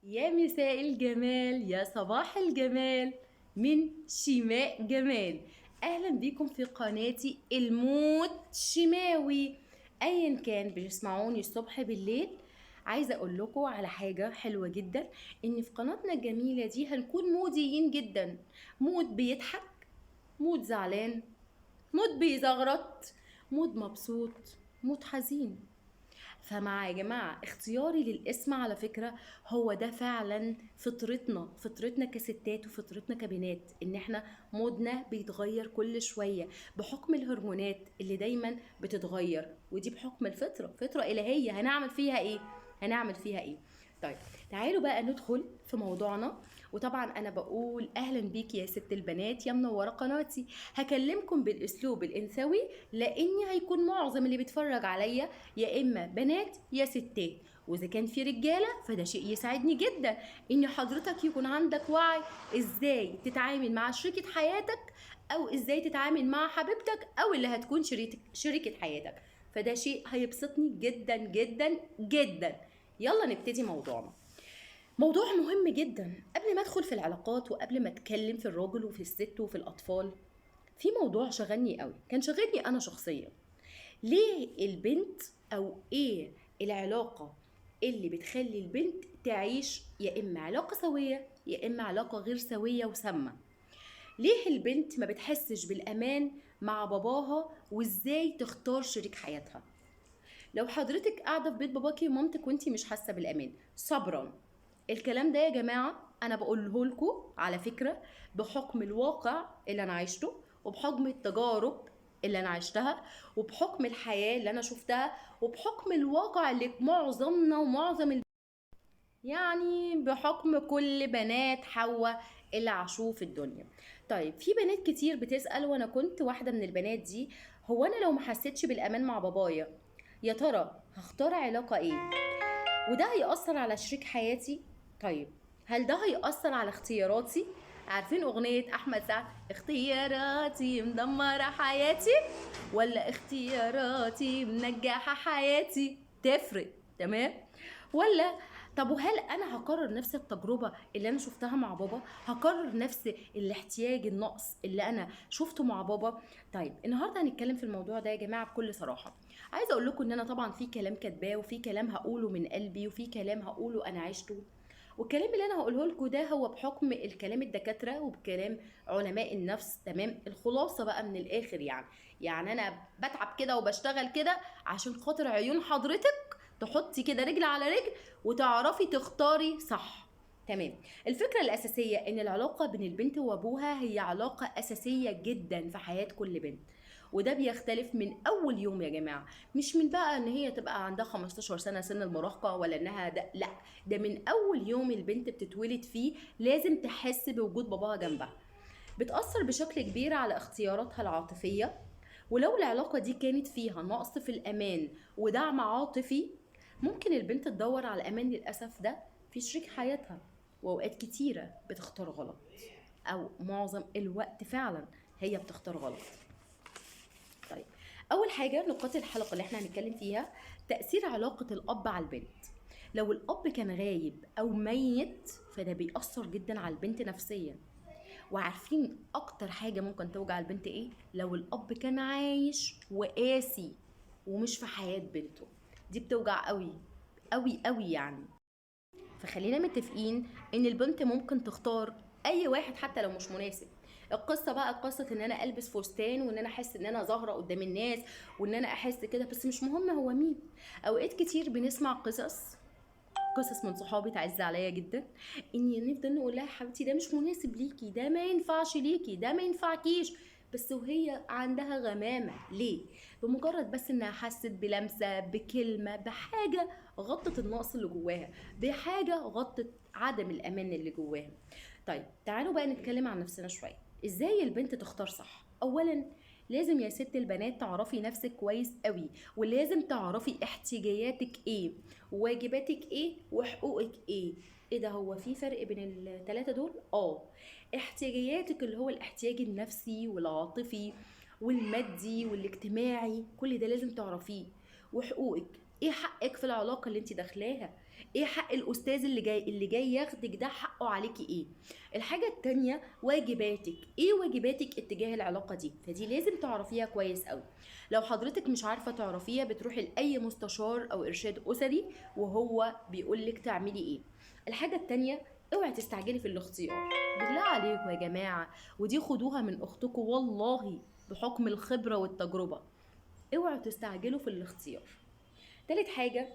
يا مساء الجمال، يا صباح الجمال، من شيماء جمال. اهلا بيكم في قناتي الموت شماوي. ايا كان بتسمعوني الصبح بالليل، عايزه اقول لكم على حاجه حلوه جدا، ان في قناتنا الجميله دي هنكون موديين جدا. مود بيضحك، مود زعلان، مود بيزغرط، مود مبسوط، مود حزين. فمع يا جماعة اختياري للاسم على فكرة هو ده فعلا فطرتنا كستات وفطرتنا كبنات، ان احنا مودنا بيتغير كل شوية بحكم الهرمونات اللي دايما بتتغير، ودي بحكم الفطرة، فطرة إلهية. هنعمل فيها ايه؟ طيب، تعالوا بقى ندخل في موضوعنا. وطبعا انا بقول اهلا بيك يا ست البنات يا منوره قناتي. هكلمكم بالاسلوب الانثوي، لاني هيكون معظم اللي بيتفرج عليا يا اما بنات يا ستات، واذا كان في رجاله فده شيء يسعدني جدا ان حضرتك يكون عندك وعي ازاي تتعامل مع شريكة حياتك، او ازاي تتعامل مع حبيبتك او اللي هتكون شريكة حياتك. فده شيء هيبسطني جدا جدا جدا. يلا نبتدي موضوعنا. موضوع مهم جدا قبل ما ادخل في العلاقات وقبل ما اتكلم في الراجل وفي الست وفي الاطفال. في موضوع شغلني قوي، كان شغلني انا شخصيا. ليه البنت، او ايه العلاقة اللي بتخلي البنت تعيش يا اما علاقة سوية يا اما علاقة غير سوية وسامة؟ ليه البنت ما بتحسش بالامان مع باباها، وازاي تختار شريك حياتها؟ لو حضرتك قاعدة في بيت باباكي ومامتك وانتي مش حاسة بالامان، صبرا. الكلام ده يا جماعة أنا بقوله لكم على فكرة بحكم الواقع اللي أنا عشته، وبحكم التجارب اللي أنا عشتها، وبحكم الحياة اللي أنا شفتها، وبحكم الواقع اللي معظمنا يعني بحكم كل بنات حواء اللي عاشوه في الدنيا. طيب، في بنات كتير بتسأل، وأنا كنت واحدة من البنات دي: هو أنا لو محسيتش بالأمان مع بابايا، يا ترى هختار علاقة إيه؟ وده هيأثر على شريك حياتي؟ طيب، هل ده هيأثر على اختياراتي؟ عارفين أغنية أحمد سعد اختياراتي مدمرة حياتي، ولا اختياراتي منجحة حياتي؟ تفرق. تمام؟ ولا طب وهل انا هكرر نفس التجربه اللي انا شفتها مع بابا؟ هكرر نفس الاحتياج النقص اللي انا شفته مع بابا؟ طيب، النهارده هنتكلم في الموضوع ده يا جماعه بكل صراحه. عايزه اقول لكم ان انا طبعا في كلام كاتباه، وفي كلام هقوله من قلبي، وفي كلام هقوله انا عشته. والكلام اللي انا هقوله لكم ده هو بحكم الكلام الدكاتره وبكلام علماء النفس. تمام؟ الخلاصه بقى من الاخر يعني انا بتعب كده وبشتغل كده عشان خاطر عيون حضرتك تحطي كده رجل على رجل وتعرفي تختاري صح. تمام. الفكرة الأساسية إن العلاقة بين البنت وأبوها هي علاقة أساسية جدا في حياة كل بنت، وده بيختلف من أول يوم يا جماعة. مش من بقى إن هي تبقى عندها 15 سنة سن المراهقة، ولا إنها لا، ده من أول يوم البنت بتتولد فيه لازم تحس بوجود باباها جنبها. بتأثر بشكل كبير على اختياراتها العاطفية. ولو العلاقة دي كانت فيها نقص في الأمان ودعم عاطفي، ممكن البنت تدور على الأمان للأسف ده في شريك حياتها. وأوقات كتيرة بتختار غلط، أو معظم الوقت فعلا هي بتختار غلط. طيب، أول حاجة نقاط الحلقة اللي احنا هنتكلم فيها: تأثير علاقة الأب على البنت. لو الأب كان غايب أو ميت فده بيأثر جدا على البنت نفسيا. وعارفين اكتر حاجة ممكن توجع البنت ايه؟ لو الاب كان عايش وقاسي ومش في حياة بنته. دي بتوجع قوي قوي قوي يعني. فخلينا متفقين ان البنت ممكن تختار اي واحد حتى لو مش مناسب. القصة بقى قصة ان انا البس فستان، وان انا احس ان انا ظاهرة قدام الناس، وان انا احس كده، بس مش مهم هو مين. اوقات كتير بنسمع قصص من صحابي تعز عليا جدا، اني نفضل نقول لها: حبيبتي ده مش مناسب ليكي، ده ما ينفعش ليكي، ده ما ينفعكيش. بس وهي عندها غمامة ليه؟ بمجرد بس انها حست بلمسة، بكلمة، بحاجة غطت النقص اللي جواها، بحاجة غطت عدم الامان اللي جواها. طيب، تعالوا بقى نتكلم عن نفسنا شوية. ازاي البنت تختار صح؟ اولا، لازم يا ست البنات تعرفي نفسك كويس قوي، ولازم تعرفي احتياجاتك ايه، وواجباتك ايه، وحقوقك ايه. ايه ده، هو في فرق بين التلاتة دول؟ احتياجياتك اللي هو الاحتياج النفسي والعاطفي والمادي والاجتماعي، كل ده لازم تعرفيه. وحقوقك، ايه حقك في العلاقة اللي انت داخلاها؟ ايه حق الاستاذ اللي جاي ياخدك ده، حقه عليكي ايه. الحاجه التانية واجباتك، ايه واجباتك اتجاه العلاقه دي، فدي لازم تعرفيها كويس قوي. لو حضرتك مش عارفه تعرفيها بتروحي لاي مستشار او ارشاد اسري وهو بيقولك تعملي ايه. الحاجه التانية، اوعي تستعجلي في الاختيار، بالله عليكم يا جماعه، ودي خدوها من اختكم والله بحكم الخبره والتجربه، اوعوا تستعجلوا في الاختيار. تالت حاجه،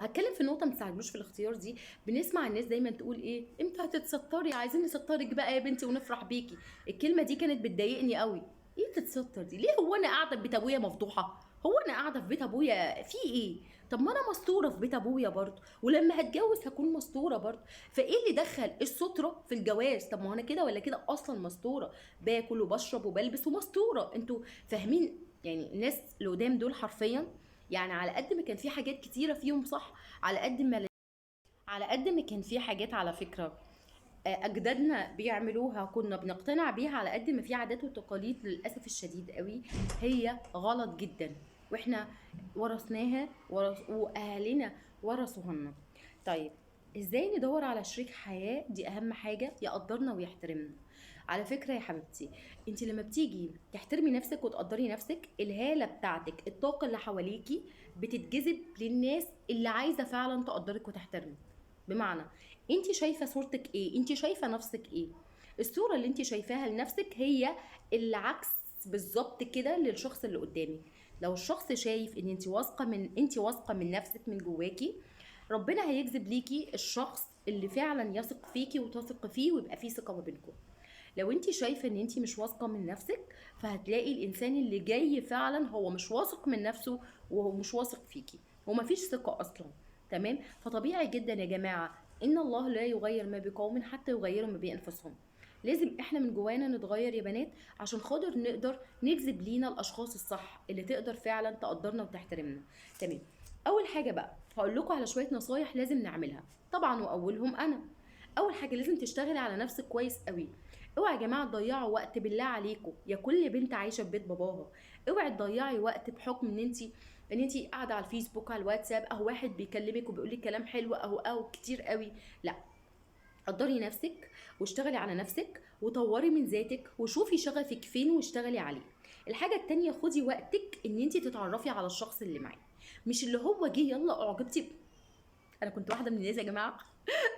هتكلم في النقطه ما تستعجلوش في الاختيار دي. بنسمع الناس دايما تقول ايه، امتى هتتستري، عايزين نسترك بقى يا بنتي ونفرح بيكي. الكلمه دي كانت بتضايقني قوي. ايه تتستر دي ليه؟ هو انا قاعده في بيت ابويا مفضوحه؟ هو انا قاعده في بيت ابويا في ايه؟ طب ما انا مستوره في بيت ابويا برضه، ولما هتجوز هكون مستوره برضه. فايه اللي دخل الستره في الجواز؟ طب ما انا كده ولا كده اصلا مستوره، باكل وبشرب وبلبس ومستوره. انتوا فاهمين؟ يعني الناس اللي قدام دول حرفيا، يعني على قد ما كان في حاجات كتيره فيهم صح، على قد ما كان في حاجات على فكره اجدادنا بيعملوها كنا بنقتنع بيها، على قد ما في عادات وتقاليد للاسف الشديد قوي هي غلط جدا، واحنا ورثناها واهالينا ورثوها لنا. طيب، ازاي ندور على شريك حياة؟ دي اهم حاجة، يقدرنا ويحترمنا. على فكرة يا حبيبتي، انت لما بتيجي تحترمي نفسك وتقدري نفسك، الهالة بتاعتك، الطاقة اللي حواليكي بتتجذب للناس اللي عايزة فعلا تقدرك وتحترمك. بمعنى، انت شايفه صورتك ايه، انت شايفه نفسك ايه، الصوره اللي انت شايفاها لنفسك هي العكس بالظبط كده للشخص اللي قدامك. لو الشخص شايف ان انت واثقه من نفسك من جواكي، ربنا هيجذب ليكي الشخص اللي فعلا يثق فيكي وتثق فيه ويبقى فيه ثقه ما بينكم. لو انت شايفه ان انت مش واثقه من نفسك، فهتلاقي الانسان اللي جاي فعلا هو مش واثق من نفسه وهو مش واثق فيكي، ومفيش ثقه اصلا. تمام؟ فطبيعي جدا يا جماعه، ان الله لا يغير ما بقوم حتى يغيروا ما بانفسهم. لازم احنا من جوانا نتغير يا بنات، عشان خاطر نقدر نجذب لينا الاشخاص الصح اللي تقدر فعلا تقدرنا وتحترمنا. تمام. اول حاجه بقى هقول لكم على شويه نصايح لازم نعملها، طبعا واولهم انا. اول حاجه لازم تشتغلي على نفسك كويس قوي. اوعي يا جماعه تضيعوا وقت، بالله عليكم يا كل بنت عايشه في بيت باباها، اوعي تضيعي وقت بحكم ان انت قاعده على الفيسبوك، على الواتساب، اهو واحد بيكلمك وبيقول لك كلام حلو اهو كتير قوي. لا، قدري نفسك واشتغلي على نفسك وطوري من ذاتك وشوفي شغفك فين واشتغلي عليه. الحاجه التانية، خدي وقتك ان انت تتعرفي على الشخص اللي معاك، مش اللي هو جه يلا اعجبتي. انا كنت واحده من الناس يا جماعه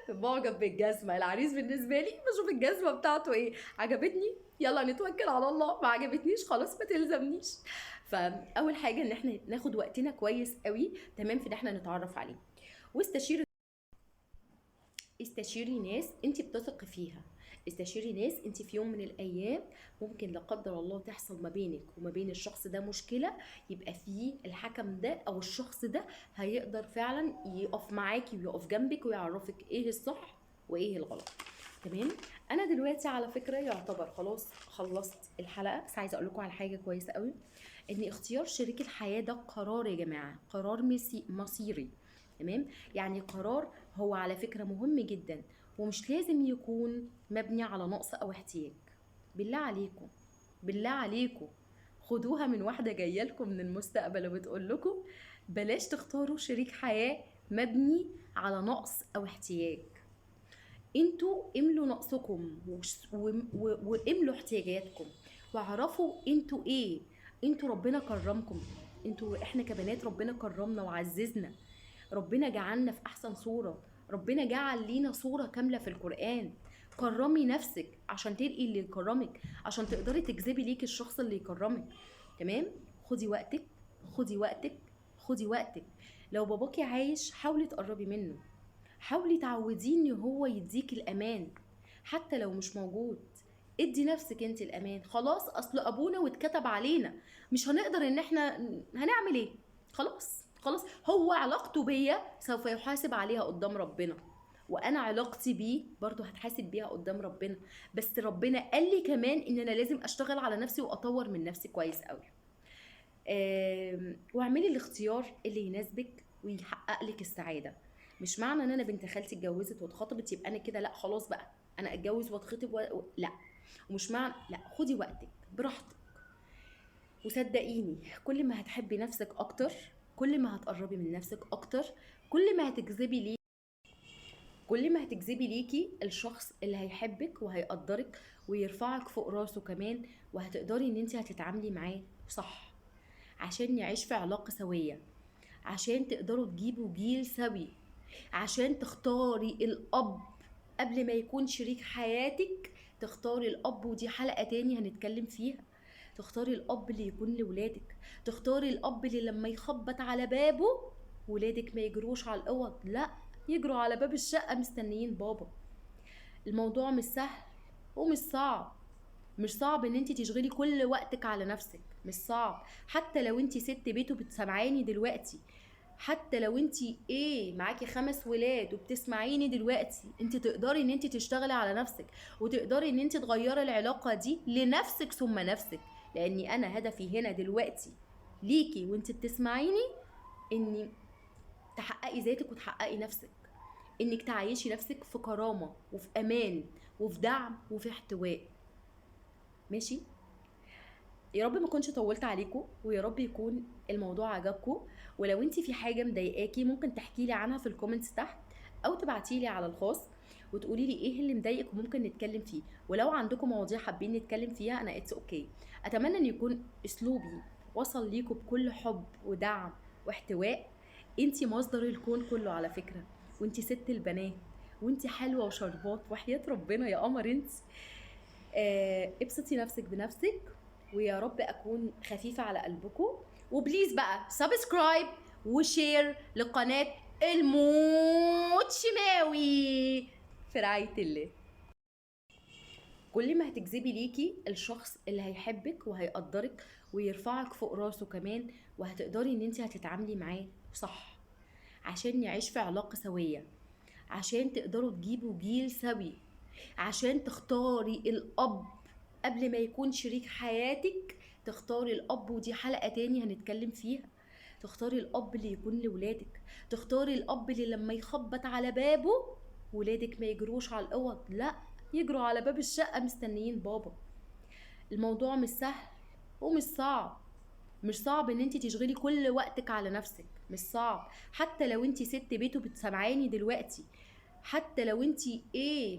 معجب بالجزمه، العريس بالنسبه لي بشوف الجزمه بتاعته ايه، عجبتني يلا نتوكل على الله، ما عجبتنيش خلاص ما تلزمنيش. فاول حاجه ان احنا ناخد وقتنا كويس قوي، تمام، في ان احنا نتعرف عليه. استشيري ناس انت بتثقي فيها، استشيري ناس انت في يوم من الايام ممكن لا قدر الله تحصل ما بينك وما بين الشخص ده مشكله، يبقى فيه الحكم ده او الشخص ده هيقدر فعلا يقف معاكي ويقف جنبك ويعرفك ايه الصح وايه الغلط. تمام. انا دلوقتي على فكره يعتبر خلاص خلصت الحلقه، بس عايزه اقول لكم على حاجه كويسه قوي، ان اختيار شريك الحياه ده قرار يا جماعه، قرار مصيري. تمام. يعني قرار هو على فكرة مهم جدا، ومش لازم يكون مبني على نقص أو احتياج. بالله عليكم، بالله عليكم، خدوها من واحدة جاية لكم من المستقبل وبتقول لكم بلاش تختاروا شريك حياة مبني على نقص أو احتياج. انتوا املوا نقصكم واملوا احتياجاتكم، واعرفوا انتوا ايه. انتوا ربنا كرمكم، احنا كبنات ربنا كرمنا وعززنا، ربنا جعلنا في احسن صورة، ربنا جعل لينا صورة كاملة في القرآن. كرمي نفسك عشان تلقي اللي يكرمك، عشان تقدري تجذبي ليك الشخص اللي يكرمك. تمام. خدي وقتك، خدي وقتك، خدي وقتك. لو باباكي عايش حاولي تقربي منه، حاولي تعوديه ان هو يديك الامان حتى لو مش موجود. ادي نفسك انت الامان، خلاص اصل ابونا واتكتب علينا، مش هنقدر ان احنا هنعمل ايه. خلاص خلاص، هو علاقته بيا سوف يحاسب عليها قدام ربنا، وانا علاقتي بيه برضو هتحاسب بيها قدام ربنا. بس ربنا قال لي كمان ان انا لازم اشتغل على نفسي واطور من نفسي كويس قوي. واعملي الاختيار اللي يناسبك ويحقق لك السعاده. مش معنى ان انا بنت خالتي اتجوزت واتخطبت يبقى انا كده لا خلاص بقى انا اتجوز واتخطب لا. ومش معنى لا، خدي وقتك براحتك، وصدقيني كل ما هتحبي نفسك اكتر، كل ما هتقربي من نفسك اكتر، كل ما هتجذبي ليه كل ما هتجذبي ليكي الشخص اللي هيحبك وهيقدرك ويرفعك فوق راسه كمان، وهتقدري ان انت هتتعاملي معاه صح عشان يعيش في علاقة سوية، عشان تقدروا تجيبوا جيل سوي، عشان تختاري الأب قبل ما يكون شريك حياتك. تختاري الأب، ودي حلقة تاني هنتكلم فيها. تختاري الأب اللي يكون لولادك، تختاري الأب اللي لما يخبط على بابه ولادك ما يجروش على الأوض، لا، يجروا على باب الشقة مستنيين بابا. الموضوع مش سهل ومش صعب. مش صعب ان انت تشغلي كل وقتك على نفسك، مش صعب. حتى لو انت ست بيت وبتسمعيني دلوقتي، حتى لو انت معاكي 5 ولاد وبتسمعيني دلوقتي، انت تقدري ان انت تشتغلي على نفسك، وتقدري ان انت تغيري العلاقة دي لنفسك ثم نفسك. لاني انا هدفي هنا دلوقتي ليكي وانت بتسمعيني اني تحققي ذاتك وتحققي نفسك، انك تعيشي نفسك في كرامة وفي امان وفي دعم وفي احتواء. ماشي؟ يا رب ما كنتش طولت عليكم، ويا رب يكون الموضوع عجبكم. ولو انت في حاجه مضايقاكي ممكن تحكي لي عنها في الكومنتس تحت، او تبعتي لي على الخاص وتقولي لي ايه اللي مضايقك وممكن نتكلم فيه. ولو عندكم مواضيع حابين نتكلم فيها انا اتس اوكي. اتمنى ان يكون اسلوبي وصل ليكم بكل حب ودعم واحتواء. انت مصدر الكون كله على فكره، وانت ست البنات، وانت حلوه وشربات وحياه ربنا يا قمر انت. ابسطي نفسك بنفسك، ويا رب اكون خفيفه على قلبكم. وبليز بقى سبسكرايب وشير لقناه الموت شماوي في رعايه الله. كل ما هتجذبي ليكي الشخص اللي هيحبك وهيقدرك ويرفعك فوق راسه كمان، وهتقدري ان انت هتتعاملي معاه صح عشان يعيش في علاقه سويه، عشان تقدروا تجيبوا جيل سوي، عشان تختاري الأب قبل ما يكون شريك حياتك. تختاري الأب، ودي حلقة تاني هنتكلم فيها. تختاري الأب اللي يكون لولادك، تختاري الأب اللي لما يخبط على بابه ولادك ما يجروش على الأوض، لا، يجروا على باب الشقة مستنيين بابا. الموضوع مش سهل ومش صعب. مش صعب ان انت تشغلي كل وقتك على نفسك، مش صعب. حتى لو انت ست بيت وبتسمعيني دلوقتي، حتى لو انت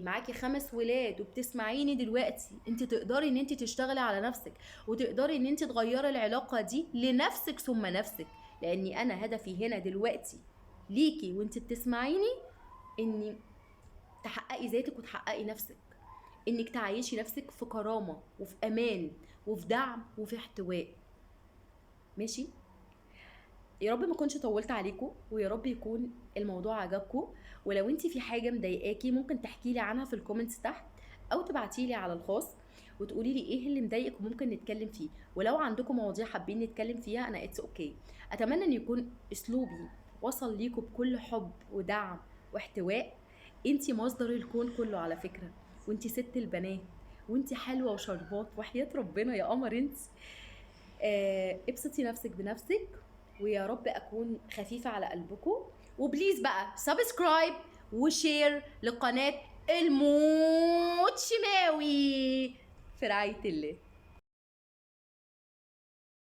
معاكي 5 ولاد وبتسمعيني دلوقتي، انت تقدري ان انت تشتغلي على نفسك، وتقدري ان انت تغيري العلاقة دي لنفسك ثم نفسك. لاني انا هدفي هنا دلوقتي ليكي وانت بتسمعيني اني تحققي ذاتك وتحققي نفسك، انك تعيشي نفسك في كرامة وفي امان وفي دعم وفي احتواء. ماشي؟ يا رب ما كنتش طولت عليكم، ويا رب يكون الموضوع عجبكم. ولو انت في حاجه مضايقاكي ممكن تحكي لي عنها في الكومنتس تحت، او تبعتي لي على الخاص وتقولي لي ايه اللي مضايقك وممكن نتكلم فيه. ولو عندكم مواضيع حابين نتكلم فيها انا اتس اوكي. اتمنى ان يكون اسلوبي وصل ليكم بكل حب ودعم واحتواء. انت مصدر الكون كله على فكره، وانت ست البنات، وانت حلوه وشربات وحياه ربنا يا قمر انت. ابسطي نفسك بنفسك، ويا رب اكون خفيفه على قلبكم. وبليز بقى سبسكرايب وشير لقناه الموت شماوي في رعايه الله.